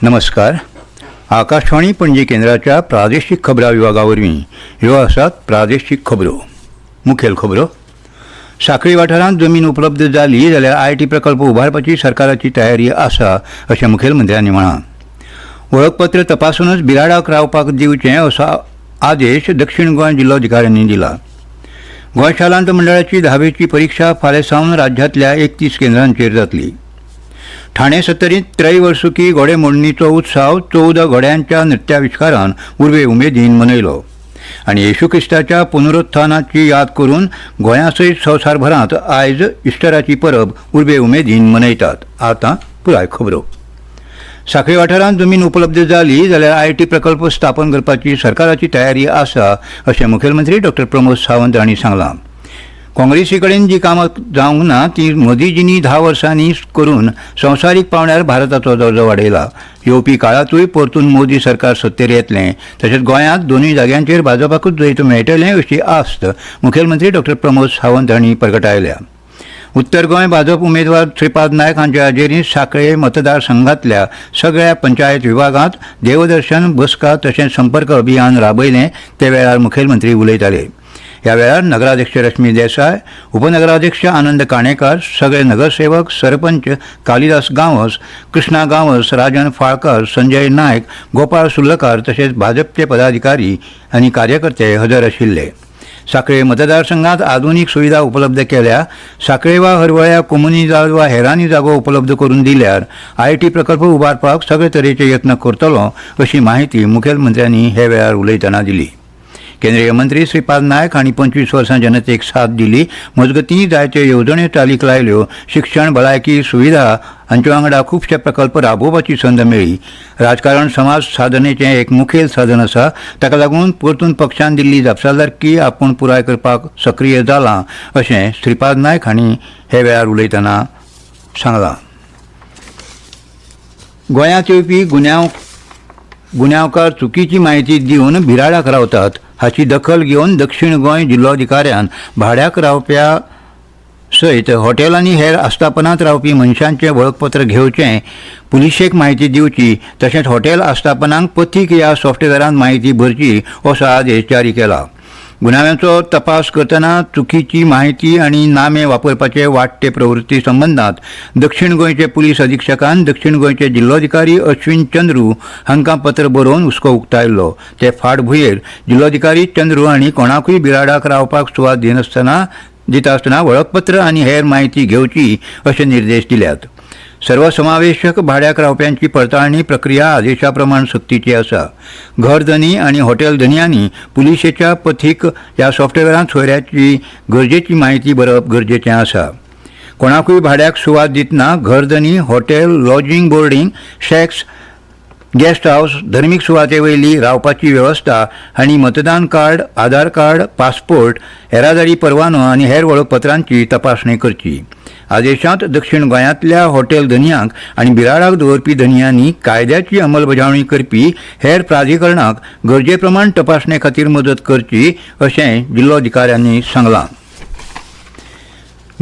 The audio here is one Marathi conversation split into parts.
नमस्कार. आकाशवाणी पणजी केंद्राच्या प्रादेशीक खबरां विभागावरवीं ह्यो आसात प्रादेशीक खबरो. मुखेल खबरो. सांखळी वाठारांत जमीन उपलब्ध जाली जाल्यार आयटी प्रकल्प उबारपाची सरकाराची तयारी आसा अशें मुखेलमंत्र्यांनी म्हळां. वळखपत्र तपासूनच बिराडाक रावपाक दिवचें असो आदेश दक्षिण गोंय जिल्लोधिकाऱ्यांनी दिला. गोंय शालांत मंडळाची 10वीची परीक्षा फाल्यां सावन राज्यांतल्या 31 केंद्रांचेर जातली. ठाणे सत्तरींत त्रैवर्सुकी घोडेमोडणीचो उत्सव 14 घोड्यांच्या नृत्याविष्कारान उर्वे उमेदीन मनयलो. आनी येशू क्रिस्ताच्या पुनरुत्थानाची याद करून गोंया सयत संवसारभरांत आयज इस्टराची परब उर्वे उमेदीन मनयतात. आतां पुराय खबरो. सांखळी वाठारांत जमीन उपलब्ध जाली जाल्यार आयटी प्रकल्प स्थापन करपाची सरकाराची तयारी आसा अशें मुखेलमंत्री डॉ प्रमोद सावंत हांणी सांगलां. काँग्रेसी कडेन जी कामां जावंक ना ती मोदीजींनी 10 वर्सांनी करून संवसारीक पावंड्यार भारताचो दर्जो वाडयला. येवपी काळांतूय परतून मोदी सरकार सत्तेर येतलें तशेंच गोंयांत दोनूय जाग्यांचेर भाजपाकूच जैत मेळटलें अशी आस्त मुखेलमंत्री डॉ प्रमोद सावंत हांणी प्रगटायल्या. उत्तर गोंय भाजप उमेदवार श्रीपाद नायक हांचे हाजेरींत सांखळे मतदारसंघांतल्या सगळ्या पंचायत विभागांत देवदर्शन बसका तशेंच संपर्क अभियान राबयलें. ते वेळार मुखेलमंत्री उलयताले. ह्या वेळार नगराध्यक्ष रश्मी देसाय, उपनगराध्यक्ष आनंद काणेकार, सगळे नगरसेवक, सरपंच कालिदास गांवस, कृष्णा गांवस, राजन फाळकर, संजय नायक, गोपाळ सुर्लकार तशेंच भाजपचे पदाधिकारी आनी कार्यकर्ते हजर आशिल्ले. सांखळे मतदारसंघात आधुनीक सुविधा उपलब्ध केल्या. सांखळे वा हरवळ्या कम्युनिटी वा हेरांनी जागो उपलब्ध करून दिल्यार आयटी प्रकल्प उबारपाक सगळे तरेचे यत्न करतलो अशी माहिती मुखेलमंत्र्यांनी हे वेळार उलयतना दिली. केंद्रीय मंत्री श्रीपाद नायक हांणी 25 वर्सां जनतेक साथ दिली. मजगतीं जायत्यो येवजण्यो चालीक लायल्यो. शिक्षण, भलायकी सुविधा हांचे वांगडा खुबशे प्रकल्प राबोवपाची संद मेळ्ळी. राजकारण समाज साधनेचें एक मुखेल साधन आसा. ताका लागून परतून पक्षान दिल्ली जापसालदारकी आपूण पुराय करपाक सक्रीय जालां अशें श्रीपाद नायक हांणी हे वेळार उलयतना सांगलां. गोंयांत येवपी गुन्यांवकार चुकीची माहिती दिवन बिराडाक रावतात हाची दखल घेवन दक्षिण गोंय जिल्लोधिकाऱ्यान भाड्याक रावप्या सयत हॉटेल आनी हेर आस्थापनांत रावपी मनशांचें वळखपत्र घेवचें, पुलिशेक म्हायती दिवची तशेंच हॉटेल आस्थापनांक पथीक ह्या सॉफ्टवेरांत म्हायती भरची असो आदेश जारी केला. गुन्यांवांचो तपास करतना चुकीची माहिती आनी नामे वापरपाचे वाडटे प्रवृत्ती संबंदांत दक्षिण गोंयचे पुलीस अधीक्षकान दक्षिण गोंयचे जिल्लोधिकारी अश्विन चंद्रू हांकां पत्र बरोवन हुस्को उक्तायल्लो. ते फाटभुंयेर जिल्लोधिकारी चंद्रू हांणी कोणाकूय बिराडाक रावपाक सुवात दिता आसतना वळखपत्र आनी हेर माहिती घेवची अशे निर्देश दिल्यात. सर्वसमावेशक भाड्याक रावप्यांची पडताळणी प्रक्रिया आदेशा प्रमाण सक्तीची आसा. घर धनी आनी हॉटेल धनियांनी पुलिशेच्या पथीक ह्या सॉफ्टवेरांत सोयऱ्याची गरजेची माहिती भरप गरजेचें आसा. कोणाकूय भाड्याक सुवात दितना घर धनी, hotel, lodging, boarding, shacks, guest house, धर्मीक सुवाते वयली रावपाची वेवस्था आनी मतदान कार्ड, आधार कार्ड, पासपोर्ट, येरादारी परवानो आनी हेर वळखपत्रांची तपासणी करची. आदेशांत दक्षिण गोंयांतल्या हॉटेल धनियांक आनी बिराडाक दवरपी धनियांनी कायद्याची अंमलबजावणी करपी हेर प्राधिकरणाक गरजे प्रमाण तपासणे खातीर मदत करची अशें जिल्लोधिकाऱ्यांनी सांगलां.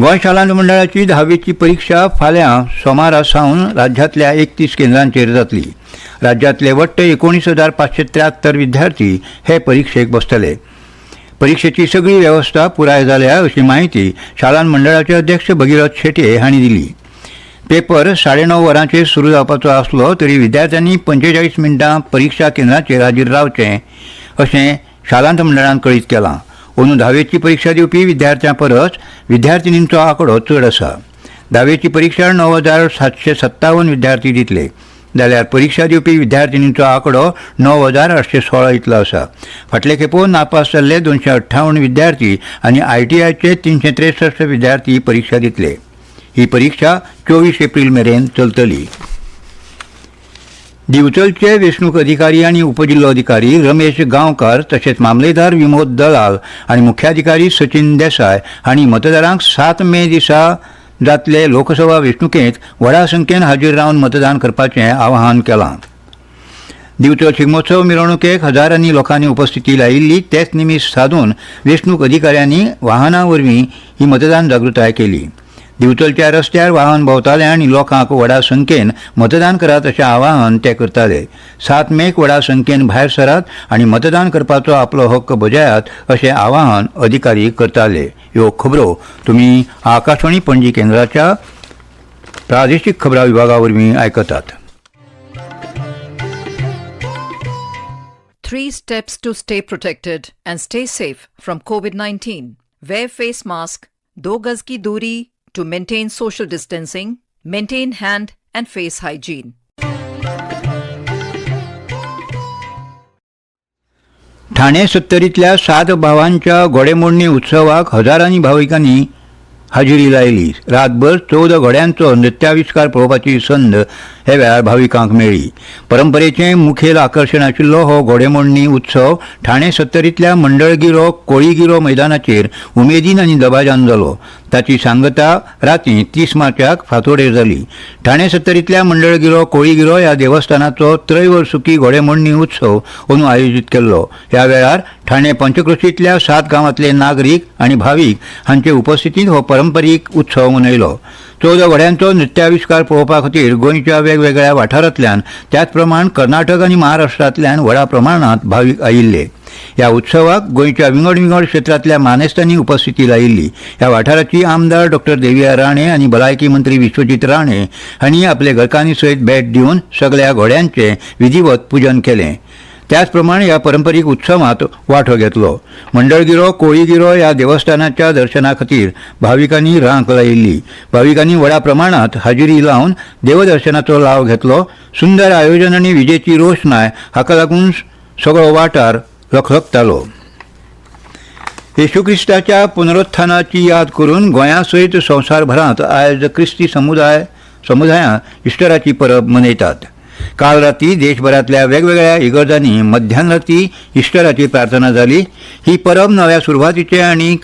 गोंय शालांत मंडळाची 10वीची परीक्षा फाल्यां सोमारा सावन राज्यांतल्या 31 केंद्रांचेर जातली. राज्यांतले वट्ट 19,573 विद्यार्थी हे परीक्षेक बसतले. परीक्षेची सगळी वेवस्था पुराय जाल्या अशी माहिती शालांत मंडळाचे अध्यक्ष भगिरथ शेटये हांणी दिली. पेपर 9:30 वरांचेर सुरू जावपाचो आसलो तरी विद्यार्थ्यांनी 45 मिनटां परीक्षा केंद्राचेर हाजीर रावचें अशें शालांत मंडळान कळीत केलां. अंदू 10वीची परीक्षा दिवपी विद्यार्थ्यां परस विद्यार्थिनींचो आंकडो चड आसा. 10वीची परीक्षा 9,757 विद्यार्थी दितले जाल्यार परीक्षा दिवपी विद्यार्थिनींचो आंकडो 9,816 इतलो आसा. फाटले खेपो नापास जाल्ले 258 विद्यार्थी आनी ITIचे 363 विद्यार्थी परीक्षा दितले. ही परीक्षा 24 एप्रील मेरेन चलतली. दिवचलचे वेंचणूक अधिकारी आनी उपजिल्लोधिकारी रमेश गांवकार तशेंच मामलेदार विमोद दलाल आनी मुख्याधिकारी सचिन देसाय हांणी मतदारांक 7 मे दिसा जातले लोकसभा वेंचणुकेंत व्हडा संख्येन हाजीर रावन मतदान करपाचें आवाहन केलां. दिवचल शिगमोत्सव मिरवणुकेक हजारांनी लोकांनी उपस्थिती लायिल्ली. तेच निमित्त साधून वेंचणूक अधिकाऱ्यांनी वाहनां वरवीं ही मतदान जागृताय केली. दिवचलच्या रस्त्यार वाहन भोंवताले आनी लोकांक व्हडा संख्येन मतदान करात अशें आवाहन ते करताले. 7 मेक व्हडा संख्येन भायर सरात आनी मतदान करपाचो आपलो हक्क बजायात अशें आवाहन अधिकारी करताले. ह्यो खबरो तुमी आकाशवाणी पणजी केंद्राच्या प्रादेशीक खबरां विभागा वरवीं आयकतात. 3 steps to stay protected and stay safe from COVID-19. Wear face mask, 2 गज की दूरी to maintain social distancing, maintain hand and face hygiene. Thane सत्तरीतल्या 7 भावांच्या घोडेमोडणी उत्सवाक हजारांनी भाविकांनी हाजिरी लायली. रातभर 14 घोड्यांचो नृत्याविष्कार पळोवपाची संद हे वेळार भाविकांक मेळ्ळी. परंपरेचें मुखेल आकर्शण आशिल्लो हो घोडेमोडणी उत्सव ठाणे सत्तरीतल्या मंडळगिरो कोळीगिरो मैदानाचेर उमेदीन आनी दबाज्यान जालो. ताची सांगता रातीं 30 मार्चाक फांतोडेर जाली. ठाणे सत्तरीतल्या मंडळगिरो कोळीगिरो ह्या देवस्थानाचो त्रैवर्सुकी घोडेमोडणी उत्सव अंदू आयोजीत केल्लो. ह्या वेळार ठाणे पंचक्रोशींतल्या 7 गांवांतले नागरीक आनी भावीक हांचे उपस्थितींत हो पारंपारीक उत्सव मनयलो. 14 घोड्यांचो नृत्याविष्कार पळोवपा खातीर गोंयच्या वेगवेगळ्या वाठारांतल्यान त्याच प्रमाण कर्नाटक आनी महाराष्ट्रांतल्यान व्हडा प्रमाणांत भावीक आयिल्ले. ह्या उत्सवाक गोंयच्या विंगड विंगड क्षेत्रांतल्या मानेस्तांनी उपस्थिती लायिल्ली. ह्या वाठाराची आमदार डॉ. देविया राणे आनी भलायकी मंत्री विश्वजीत राणे हांणी आपले घरकान्नी सयत भेट दिवन सगळ्या घोड्यांचें विधिवत पुजन केलें. त्याच प्रमाण ह्या पारंपारीक उत्सवात वांटो घेतलो. मंडळगिरो कोळीगिरो ह्या देवस्थानाच्या दर्शना खातीर भाविकांनी रांक लायिल्ली. भाविकांनी व्हडा प्रमाणांत हाजिरी लावन देवदर्शनाचो लाव घेतलो. सुंदर आयोजन आनी विजेची रोशनाय हाका लागून सगळो वाठार लखलखतालो. येशू क्रिस्ताच्या पुनरुत्थानाची याद करून गोंया सयत संवसारभरांत आयज क्रिस्ती समुदायां इस्टराची परब मनयतात. काल राती देशभरांतल्या वेगवेगळ्या इगर्जांनी मध्यानराती इस्टराची प्रार्थना जाली. ही परब नव्या सुरवातीचे आनी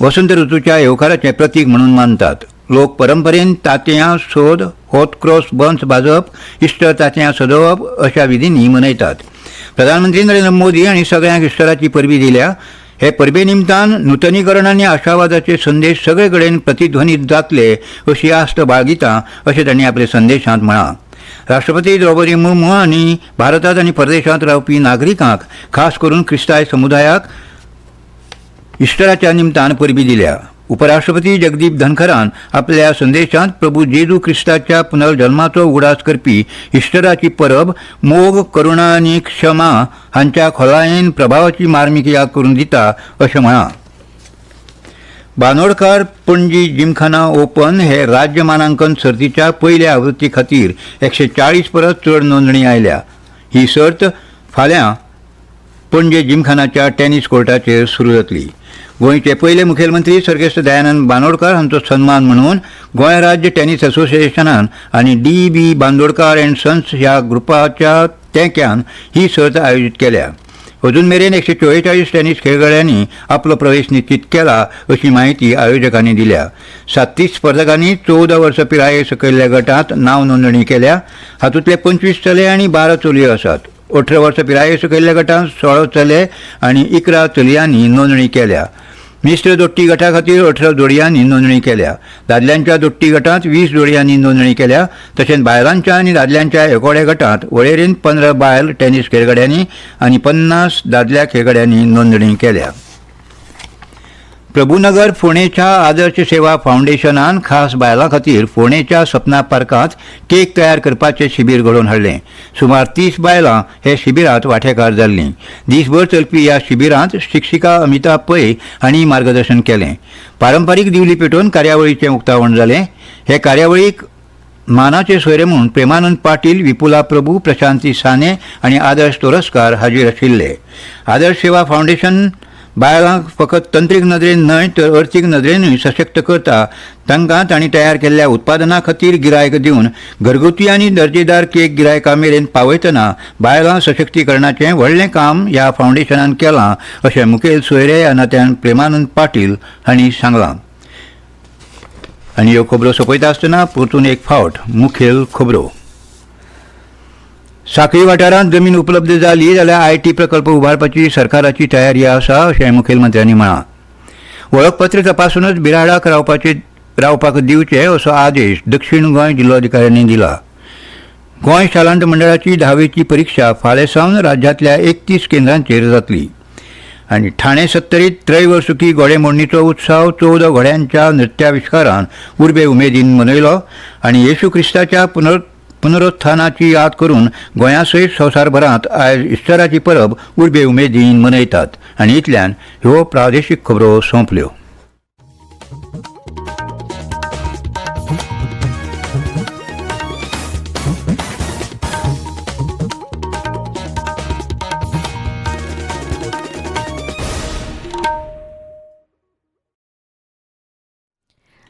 वसंत ऋतूच्या येवकाराचें प्रतीक म्हणून मानतात. लोक परंपरेन तांतयां सोद होतक्रॉस बन्स भाजप इस्टर तांतयां सजोवप अशा विधींनी मनयतात. प्रधानमंत्री नरेंद्र मोदी हांणी सगळ्यांक इस्टराची परबी दिल्या. हे परबे निमतान नूतनीकरण आनी आशावादाचे संदेश सगळे कडेन प्रतिध्वनीत जातले अशी आस्त बाळगिता अशें तांणी आपल्या संदेशांत म्हळां. राष्ट्रपती द्रौपदी मुर्मू हांणी भारतांत आनी परदेशांत रावपी नागरिकांक खास करून क्रिस्ताय समुदायाक इस्टराच्या निमतान परबी दिल्या. उपराष्ट्रपती जगदीप धनखरान आपल्या संदेशांत प्रभू जेजू क्रिस्ताच्या पुनर्जल्माचो उगडास करपी इस्टराची परब मोग करुणा आनी क्षमा हांच्या खोलायेन प्रभावाची मार्मिक याद करून दिता अशें म्हळां. बांदोडकार पणजी जिमखाना ओपन हे राज्य मानांकन सर्तीच्या पयल्या आवृत्ती खातीर 140 परस चड नोंदणी आयल्या. ही सर्त फाल्यां पणजे जिमखानाच्या टेनिस कोर्टाचेर सुरू जातली. गोंयचे पयले मुखेलमंत्री सर्गेस्त दयानंद बांदोडकार हांचो सन्मान म्हणून गोंय राज्य टेनिस असोसिएशनान आनी DB बांदोडकार अँड सन्स ह्या ग्रुपाच्या तेंक्यान ही सर्त आयोजीत केल्या. अजून मेरेन 144 टेनिस खेळगड्यांनी आपलो प्रवेश निश्चित केला अशी माहिती आयोजकांनी दिल्या. 37 स्पर्धकांनी 14 वर्सां पिराये सकयल्ल्या गटांत नांव नोंदणी केल्या. हातूंतले 25 चले आनी 12 चलयो आसात. 18 वर्सां पिराये सकयल्ल्या गटांत 16 चले आनी 11 चलयांनी नोंदणी केल्या. मिश्र दोट्टी गटा खातीर 18 जोडयांनी नोंदणी केल्या. दादल्यांच्या दोट्टी गटांत 20 जोडयांनी नोंदणी केल्या. तशेंच बायलांच्या आनी दादल्यांच्या एकोड्या गटांत वळेरेंत 15 बायल टेनिस खेळगड्यांनी आनी 50 दादल्या खेळगड्यांनी नोंदणी केल्या. प्रभुनगर फोंडेच्या आदर्श सेवा फावंडेशनान खास बायलां खातीर फोंडेच्या सपना पार्कांत केक तयार करपाचें शिबीर घडोवन हाडलें. सुमार 30 बायलां हे शिबिरांत वांटेकार जाल्लीं. दिसभर चलपी ह्या शिबिरांत शिक्षिका अमिता पै हांणी मार्गदर्शन केलें. पारंपारीक दिवली पेटोवन कार्यावळीचें उक्तावण जालें. हे कार्यावळीक मानाचे सोयरे म्हणून प्रेमानंद पाटील, विपुला प्रभू, प्रशांती साने आनी आदर्श तोरस्कार हाजीर आशिल्ले. आदर्श सेवा फावंडेशन बायलांक फकत तंत्रीक नदरेन न्हय तर अर्थीक नदरेनूय सशक्त करता. तांकां तांणी तयार केल्ल्या उत्पादनां खातीर गिरायक दिवन घरगुती आनी दर्जेदार केक गिरायकां मेरेन पावयतना बायलां सशक्तीकरणाचें व्हडलें काम ह्या फावंडेशनान केलां अशें मुखेल सोयरे ह्या नात्यान प्रेमानंद पाटील हांणी सांगलां. आनी ह्यो खबरो सोंपयता आसतना परतून एक फावट मुखेल खबरो. सांखळी वाठारांत जमीन उपलब्ध जाली जाल्यार IT प्रकल्प उबारपाची सरकाराची तयारी आसा अशें मुखेलमंत्र्यांनी म्हळां. वळखपत्र तपासूनच बिराडाक रावपाचे रावपाक दिवचे असो आदेश दक्षिण गोंय जिल्लोधिकाऱ्यांनी दिला. गोंय शालांत मंडळाची 10वीची परीक्षा फाल्यां सावन राज्यांतल्या 31 केंद्रांचेर जातली. आनी ठाणे सत्तरीत त्रैवर्सुकी घोडेमोडणीचो उत्सव 14 घोड्यांच्या नृत्याविष्कारान उर्बे उमेदीन मनयलो आनी येशू क्रिस्ताच्या पुनरुत्थानाची याद करून गोंयासयत संवसारभरांत आयज इस्टराची परब उर्बे उमेदीन मनयतात. आनी इतल्यान ह्यो प्रादेशीक खबरो सोंपल्यो.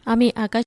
आमी आकाश